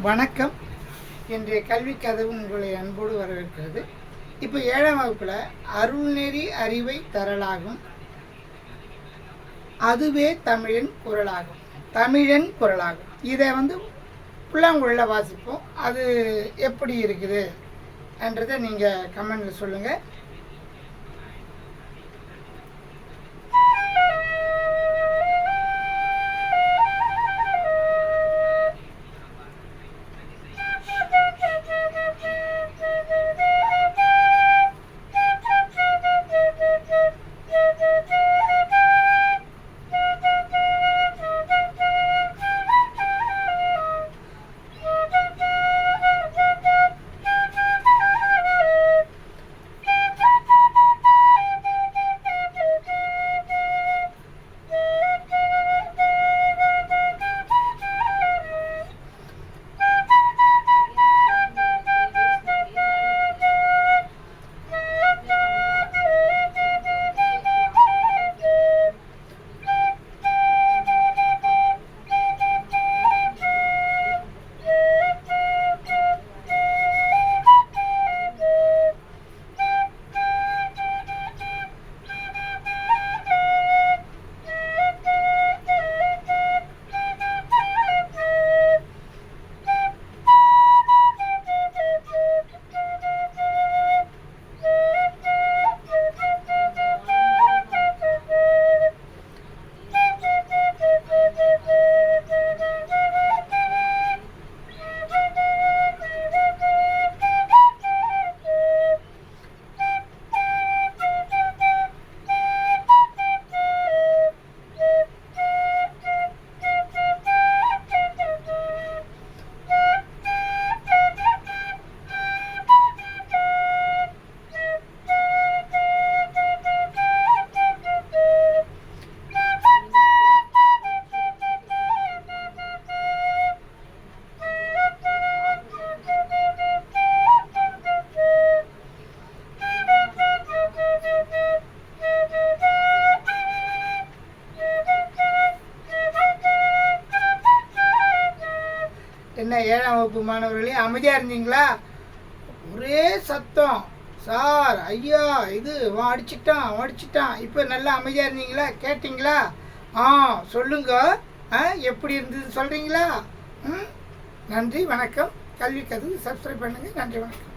வணக்கம். இன்றைய கல்வி கதவு உங்களை அன்போடு வரவேற்கிறது. இப்போ 7ஆம் வகுப்பில் அருள்நெறி அறிவை தரலாகும், அதுவே தமிழின் குரலாகும். தமிழின் குரலாகும் இதை புல்லாங்குழல வாசிப்போம். அது எப்படி இருக்குது என்றதை நீங்கள் கமெண்டில் சொல்லுங்கள். என்ன 7ஆம் வகுப்பு மாணவர்களே, அமைதியாக இருந்தீங்களா? ஒரே சத்தம், சார் ஐயா இது அடிச்சிட்டான். இப்போ நல்லா அமைதியாக இருந்தீங்களா? கேட்டிங்களா? சொல்லுங்க, எப்படி இருந்தது சொல்கிறீங்களா? நன்றி, வணக்கம். கல்வி கதவு சப்ஸ்கிரைப் பண்ணுங்கள். நன்றி, வணக்கம்.